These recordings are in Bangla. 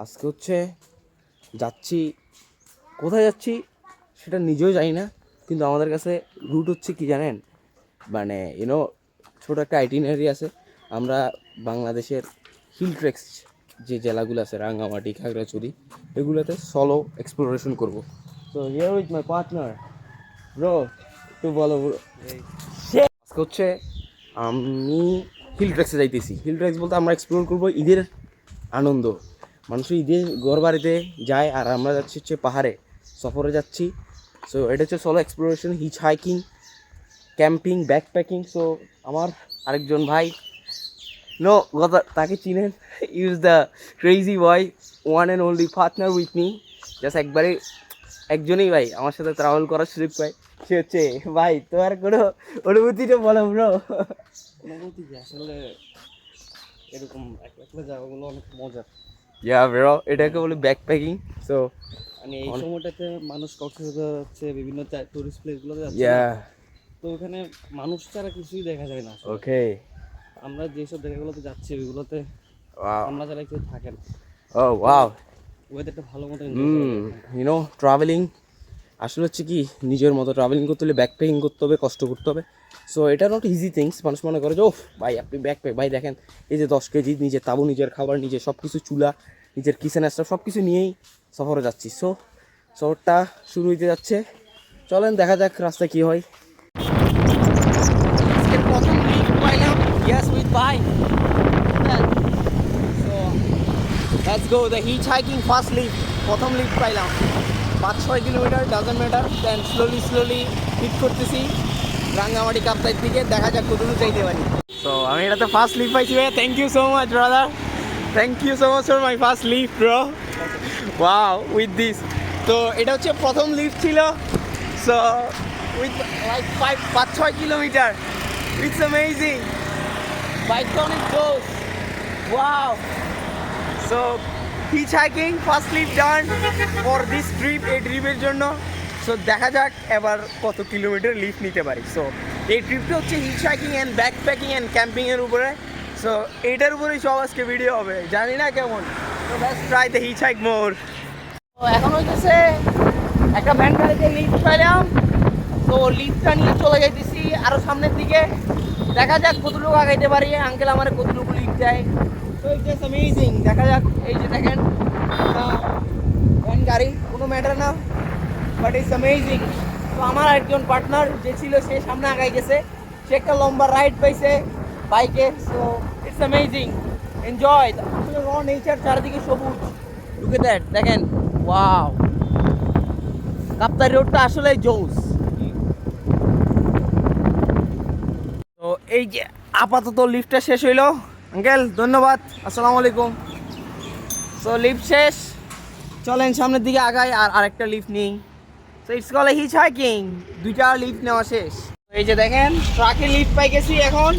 আজকে হচ্ছে যাচ্ছি, কোথায় যাচ্ছি সেটা নিজেও জানি না, কিন্তু আমাদের কাছে রুট হচ্ছে কি জানেন, মানে ছোটো একটা আইটিনারি আছে। আমরা বাংলাদেশের হিল ট্রেক্স যে জেলাগুলো আছে, রাঙ্গামাটি, খাগড়াছড়ি, এগুলোতে সলো এক্সপ্লোরেশন করবো। তো here with my partner bro, একটু বলো ব্রো। আজকে হচ্ছে আমি হিল ট্রেক্সে যাইতেছি। হিল ট্রেক্স বলতে আমরা এক্সপ্লোর করবো ঈদের আনন্দ। মানুষ ঈদের ঘর বাড়িতে যায়, আর আমরা যাচ্ছি হচ্ছে পাহাড়ে সফরে যাচ্ছি। সো এটা হচ্ছে solo exploration, হিচ hiking, camping, backpacking. So আমার আরেকজন ভাই, তাকে চিনেন, use the crazy boy, one and only partner with me. Just একজনই ভাই আমার সাথে ট্রাভেল করার সুযোগ পাই, সে হচ্ছে ভাই। তোমার কোনো অনুভূতিটা বলো ব্রো। অনুভূতি যে আসলে এরকম একলা একলা যাওয়াগুলো অনেক মজার। ব্রো, এটাকে বলি ব্যাকপ্যাকিং। সো মানে এই সময়টাতে মানুষ কক্সবাজার যাচ্ছে, বিভিন্ন টুরিস্ট প্লেসগুলোতে যাচ্ছে, তো ওখানে মানুষ ছাড়া কিছুই দেখা যায় না। ওকে, আমরা যেসব জায়গাগুলোতে যাচ্ছি ওইগুলোতে আমরা ছাড়া কেউ থাকে না। ওয়াও, ওয়েদারটা ভালো মতো ট্রাভেলিং আসলে হচ্ছে কি, নিজের মতো ট্রাভেলিং করতে হলে ব্যাকপ্যাকিং করতে হবে, কষ্ট করতে হবে। সো এটা নট ইজি থিংস। মানুষ মনে করে যে ও ভাই আপনি ব্যাকপ্যাক, ভাই দেখেন এই যে 10 কেজি, নিজের তাবু, নিজের খাবার, নিজের সব কিছু, চুলা, নিজের কিচেন স্টাফ সব কিছু নিয়েই সফরে যাচ্ছি। সো সফরটা শুরু হইতে যাচ্ছে, চলেন দেখা যাক রাস্তায় কী হয়। প্রথম লিফট পাইলাম, ইয়েস উইথ ভাই। So let's go the hitchhiking first lift. প্রথম লিফট পাইলাম 5-6 kilometre, doesn't matter. Then slowly hit করতেছি রাঙ্গামাটি কাপ্তাইয়ের দিকে, দেখা যাক কতদূর যাইতে পারি। সো আমি এটাতে ফার্স্ট লিফট পাইছি ভাই, thank you so much brother, thank you so much for my first lift bro, wow with this. তো এটা হচ্ছে প্রথম লিফট ছিল। So with like 5-6 kilometre, it's amazing. বাইকটা অনেক close, wow. So hitchhiking first lift done for this trip, এই ট্রিপের জন্য। সো দেখা যাক এবার কত কিলোমিটার লিফট নিতে পারি। সো এই ট্রিপটা হচ্ছে hitch hiking and backpacking and ক্যাম্পিংয়ের উপরে। সো এইটার উপরেই সব আজকে ভিডিও হবে, জানি না কেমন। তো let's try the hitch hike more. তো এখন হইতেছে একটা ভ্যান গাড়িতে লিফট পাইলাম। তো লিফটটা নিয়ে চলে যাইতেছি আরও সামনের দিকে, দেখা যাক কতটুকু আগাইতে পারি, আঙ্কেল আমার কতটুকু লিফট দেয়। তো ইট ইজ অ্যামেজিং, দেখা যাক। এই যে দেখেন ভ্যান গাড়ি, কোনো ম্যাটার না, বাট ইটস অ্যামেজিং। তো আমার একজন পার্টনার যে ছিল সে সামনে আগাই গেছে, সে একটা লম্বা রাইড পাইছে বাইকে। সো ইটস অ্যামেজিং, এনজয় আসলে র নেচার, চারিদিকে সবুজ। লুক এট দ্যাট, দেখেন, ওয়াও। কাপ্তাই রোডটা আসলে জোস। তো এই যে আপাতত লিফটটা শেষ হইলো, আঙ্কেল ধন্যবাদ, আসসালামু আলাইকুম। সো লিফট শেষ, চলেন সামনের দিকে আগাই আর আরেকটা লিফট নিই। সো ইটস কল হিচ হাইকিং, দুইটা লিফট নেওয়া শেষ। এই যে দেখেন ট্রাকে লিফট পাই গেছি এখন,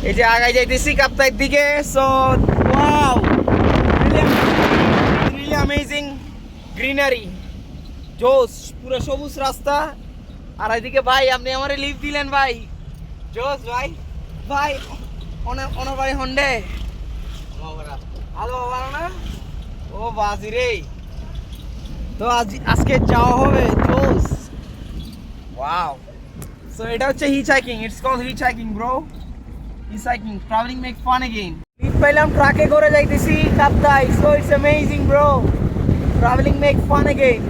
এই যে আগাই যাইতেছি কাপ্তাইয়ের দিকে। So wow, really amazing greenery, জোস, পুরো সবুজ রাস্তা। আর এদিকে ভাই আপনি আমারে লিফট দিলেন ভাই, জোস ভাই। ভাই অনার বাড়ি হন্ডে, ভালো ভালো না? ও বাজি রে। তো আজকে যাওয়া হবে, জোস, ওয়াও। সো এটা হচ্ছে hitch hiking, it's called hitch hiking bro, hitch hiking, travelling make fun again. Lift পাইলাম, ট্রাকে করে যাইতেছি Kaptai. So it's amazing bro, travelling make fun again.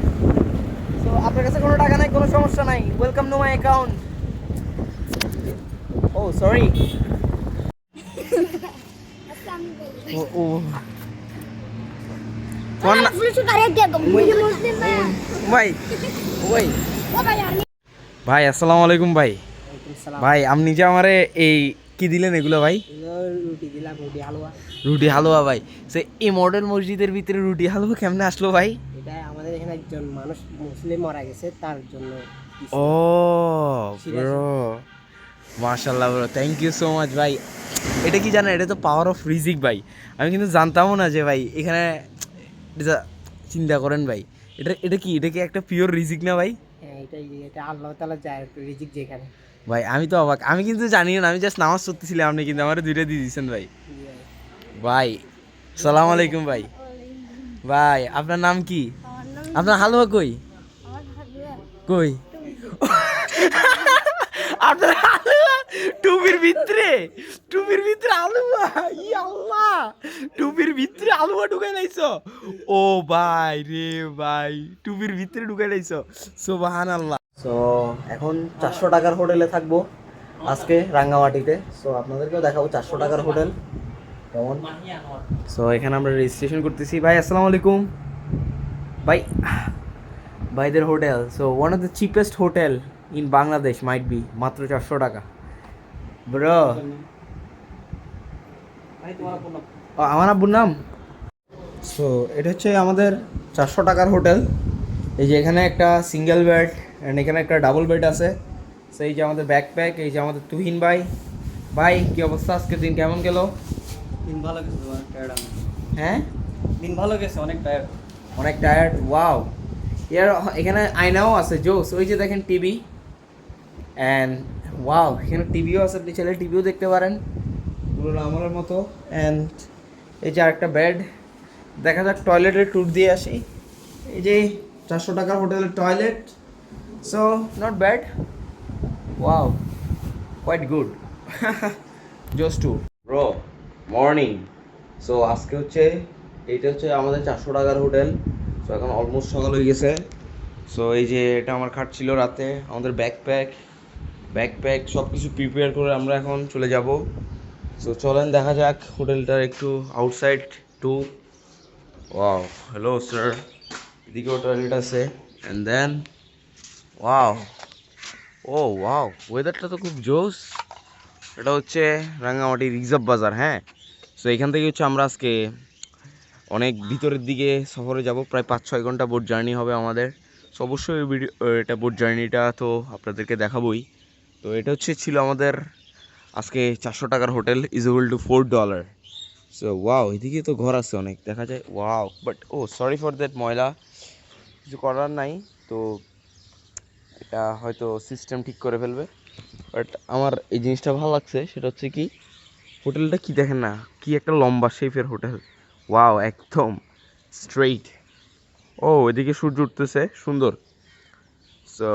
So আপনার কাছে কোনো টাকা নাই, কোনো সমস্যা নাই, ওয়েলকাম টু মাই অ্যাকাউন্ট। ও সরি, ও ভাই আসসালামু আলাইকুম ভাই। ভাই আপনি যে আমারে এই কি দিলেন এগুলো ভাই? রুটি দিলাম, রুটি হালুয়া। রুটি হালুয়া ভাই। সে এই মডেল মসজিদের ভিতরে রুটি হালুয়া কেমনে আসলো ভাই? এটা আমাদের এখানে একজন মানুষ মুসলিম মারা গেছে, তার জন্য। ও ব্রো, মাশাআল্লাহ bro, thank you so much ভাই। এটা কি জানেন, এটা তো পাওয়ার অফ রিজিক ভাই। আমি কিন্তু জানতামও না যে ভাই এখানে, চিন্তা করেন ভাই, এটা কি একটা পিওর রিজিক না ভাই? হ্যাঁ, এটা আল্লাহ তাআলা যায় রিজিক যেখানে। ভাই আমি তো অবাক, আমি কিন্তু জানি না, আমি জাস্ট নামাজ পড়তেছিলাম, আপনি কিন্তু আমার দুইটা দিয়ে দিয়েছেন ভাই। ভাই সালাম আলাইকুম ভাই। ভাই আপনার নাম কি? আমার নাম আপনার হালুয়া কই? আমার হাবিয়া কই? আপনার হালুয়া টুপির ভিতরে, টুপির ভিতরে হালুয়া, ই আল্লাহ, টুপির ভিতরে হালুয়া ঢুকাই লাইছো। ও ভাই রে ভাই, টুপির ভিতরে ঢুকাই লাইছো, সুবহানাল্লাহ। সো এখন 400 টাকার হোটেলে থাকবো আজকে রাঙ্গামাটিতে। সো আপনাদেরকেও দেখাবো 400 টাকার হোটেল কেমন। সো এখানে আমরা রেজিস্ট্রেশন করতেছি। ভাই আসসালামু আলাইকুম ভাই। ভাইদের hotel, so one of the cheapest hotel in Bangladesh might be, মাত্র 400 টাকা ব্রো। ভাই তোমার কোন আমার আব্বুর নাম। সো এটা হচ্ছে আমাদের 400 টাকার হোটেল। এই যে এখানে একটা সিঙ্গেল বেড অ্যান্ড এখানে একটা ডাবল বেড আছে। সো এই যে আমাদের ব্যাকপ্যাক, এই যে আমাদের তুহিন ভাই। ভাই কি অবস্থা, আজকের দিন কেমন গেল? দিন ভালো গেছে, অনেক টায়ার্ড আমি। হ্যাঁ দিন ভালো গেছে, অনেক টায়ার্ড। অনেক টায়ার্ড। ওয়াও, ইয়ার এখানে আয়নাও আছে জোস। ওই যে দেখেন টিভি, অ্যান্ড ওয়াও এখানে টিভিও আছে, আপনি চাইলে টিভিও দেখতে পারেন পুরো আমার মতো। অ্যান্ড এই যে আরেকটা বেড। দেখা যাক টয়লেটের ট্যুর দিয়ে আসি। এই যে 400 টাকার হোটেলের toilet. So not bad, wow quite good. জোস টু ব্রো, মর্নিং। সো আজকে হচ্ছে এইটা হচ্ছে আমাদের 400 টাকার হোটেল। সো এখন অলমোস্ট সকাল হয়ে গেছে। সো এই যে এটা আমার খাট ছিল রাতে, আমাদের ব্যাকপ্যাক সব কিছু প্রিপেয়ার করে আমরা এখন চলে যাব। সো চলেন দেখা যাক হোটেলটার একটু outside too. Wow, hello sir, এদিকেও টয়লেট আছে। And then wow, oh wow, ওয়েদারটা তো খুব জোস। এটা হচ্ছে রাঙ্গামাটি রিজার্ভ বাজার। হ্যাঁ, সো এখান থেকে হচ্ছে আমরা আজকে অনেক ভিতরের দিকে সফরে যাব, প্রায় 5-6 ঘন্টা বোট জার্নি হবে আমাদের। সো অবশ্যই ভিডিও, এটা বোট জার্নিটা তো আপনাদেরকে দেখাবোই। তো এটা হচ্ছে ছিল আমাদের আজকে 400 টাকার hotel is equal to $4। So wow, এদিকে তো ঘর আছে অনেক দেখা যায়। Wow, but oh sorry for that, ময়লা কিছু করার নাই। তো এটা হয়তো সিস্টেম ঠিক করে ফেলবে। বাট আমার এই জিনিসটা ভালো লাগছে, সেটা হচ্ছে কি হোটেলটা কি দেখেন না, কি একটা লম্বা শেপের হোটেল। ওয়াও, একদম স্ট্রেইট। ও এদিকে সূর্য উঠতেছে, সুন্দর। সো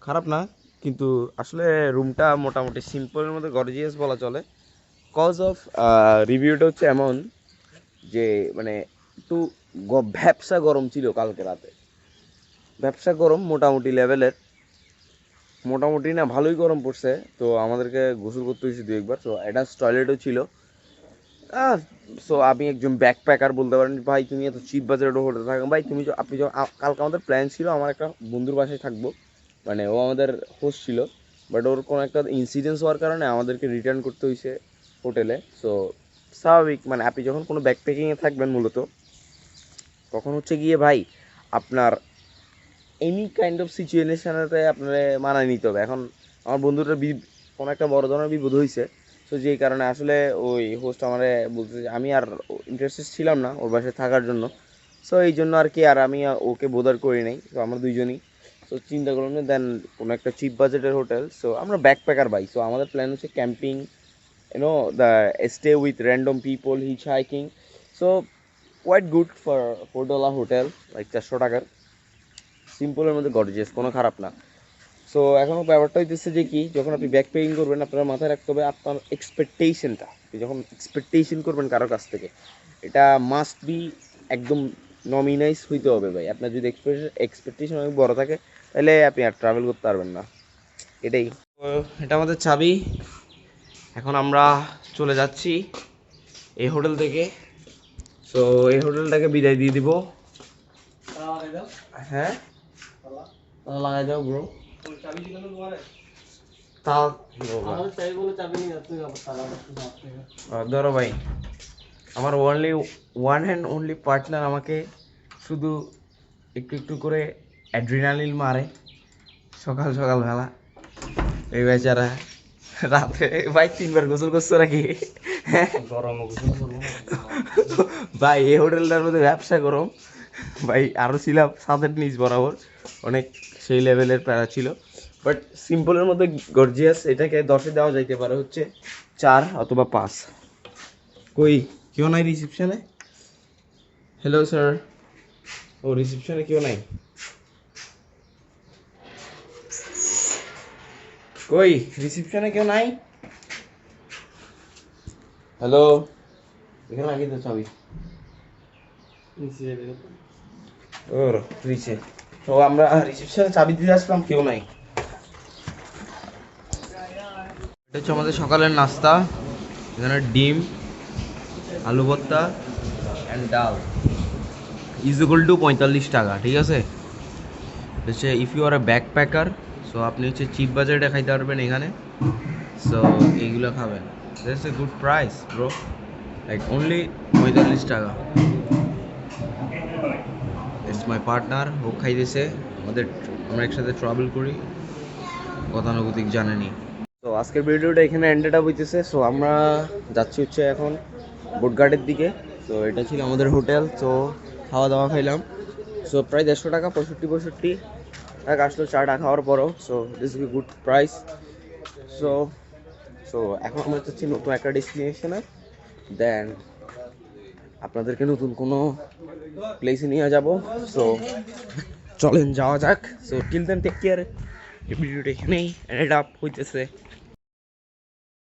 খারাপ না, কিন্তু আসলে রুমটা মোটামুটি সিম্পলের মধ্যে গর্জিয়াস বলা চলে। কজ অফ রিভিউটা হচ্ছে এমন যে মানে একটু ভ্যাপসা গরম ছিল কালকে রাতে, ব্যবসা গরম মোটামুটি লেভেলের, মোটামুটি না ভালোই গরম পড়ছে। তো আমাদেরকে গোসল করতে হয়েছে 2-1 বার। সো অ্যাটাচ টয়লেটও ছিল। সো আমি একজন ব্যাকপ্যাকার বলতে পারেন। ভাই তুমি এত চিপ বাজারে হোটেলে থাকো ভাই, তুমি আপনি কালকে আমাদের প্ল্যান ছিল আমার একটা বন্ধুর বাসায় থাকবো, মানে ও আমাদের হোস্ট ছিল। বাট ওর কোনো একটা ইনসিডেন্স হওয়ার কারণে আমাদেরকে রিটার্ন করতে হয়েছে হোটেলে। সো স্বাভাবিক, মানে আপনি যখন কোনো ব্যাকপ্যাকিংয়ে থাকবেন মূলত, তখন হচ্ছে গিয়ে ভাই আপনার এনি কাইন্ড অফ সিচুয়েশানেতে আপনার মানায় নিতে হবে। এখন আমার বন্ধুটার কোনো একটা বড় ধরনের বিপদ হয়েছে। সো যেই কারণে আসলে ওই হোস্ট আমারে বলতে, আমি আর ইন্টারেস্টেড ছিলাম না ওর বাসায় থাকার জন্য। সো এই জন্য আর কি, আর আমি ওকে বোদার করি নাই। তো আমরা দুইজনই সো চিন্তা করলাম যে দেন কোনো একটা চিপ বাজেটের হোটেল। সো আমরা ব্যাকপ্যাকার ভাই। সো আমাদের প্ল্যান হচ্ছে camping, you know the stay with random people, hitchhiking. So quite good for $4 hotel, like 400 টাকার সিম্পলের মধ্যে গর্জিয়াস, কোনো খারাপ না। সো এখনও ব্যাপারটা হইতেছে যে কি, যখন আপনি ব্যাক পেইং করবেন আপনার মাথায় রাখতে হবে আপনার এক্সপেকটেশনটা। আপনি যখন এক্সপেকটেশন করবেন কারো কাছ থেকে, এটা মাস্ট বি একদম নমিনাইজ হইতে হবে ভাই। আপনার যদি এক্সপেকটেশন অনেক বড় থাকে তাহলে আপনি আর ট্রাভেল করতে পারবেন না। এটাই। তো এটা আমাদের চাবি। এখন আমরা চলে যাচ্ছি এই হোটেল থেকে। সো এই হোটেলটাকে বিদায় দিয়ে দিব। হ্যাঁ, লাগাই দাও ব্রো। চাবি ছিল না তোমার? তা আমার চাবি বলে চাবি নিয়ে তুই আবার তালা করতে। ধরো ভাই, আমার ওয়ান হ্যান্ড অনলি পার্টনার আমাকে শুধু একটু একটু করে অ্যাড্রিনালিন মারে সকাল সকালবেলা। এই বেচারা রাতে ভাই 3 বার গোসল করছো নাকি? গরম ভাই এই হোটেলটার মধ্যে ব্যবসা গরম ভাই। আরও ছিলাম ছাদের নিচ বরাবর, অনেক সেই লেভেলের প্যারা ছিল। বাট সিম্পলের মধ্যে গর্জিয়াস। এটাকে 10-এ দেওয়া যাইতে পারে হচ্ছে 4 অথবা 5। কই কেউ নাই রিসেপশনে? হ্যালো স্যার, ও রিসেপশনে কেউ নাই, কই রিসেপশনে কেউ নাই? হ্যালো, এখানে লাগিয়ে তো চাবি ওর নিচে। তো আমরা রিসেপশনে চাবি দিয়ে আসলাম, কেউ নাই। এটা হচ্ছে আমাদের সকালের নাস্তা। এখানে ডিম, আলু ভর্তা অ্যান্ড ডাল ইজ ইকুয়াল টু 45 টাকা, ঠিক আছে? হচ্ছে if you are a backpacker, so আপনি হচ্ছে চিপ বাজেটে খাইতে পারবেন এখানে। সো এইগুলো খাবেন, that's a good price bro, like only 45 টাকা। ইটস মাই পার্টনার, ও খাইতেছে। আমরা একসাথে ট্রাভেল করি, গতানুগতিক জানেনি। তো আজকের ভিডিওটা এখানে এন্ডেড আপ হইতেছে। সো আমরা যাচ্ছি হচ্ছে এখন বোটঘাটের দিকে। তো এটা ছিল আমাদের হোটেল। তো খাওয়া দাওয়া খাইলাম। সো প্রায় 150 টাকা, 65 টাকা আসলো চাটা খাওয়ার পরও। So this is good price. So so এখন আমরা যাচ্ছি নতুন একটা ডেস্টিনেশনে, দেন আপনাদেরকে নতুন কোনো প্লেসে নিয়ে যাব। সো চলেন যাওয়া যাক। So till then take care. ভিডিওটা এখানেই এন্ড আপ হইতেছে।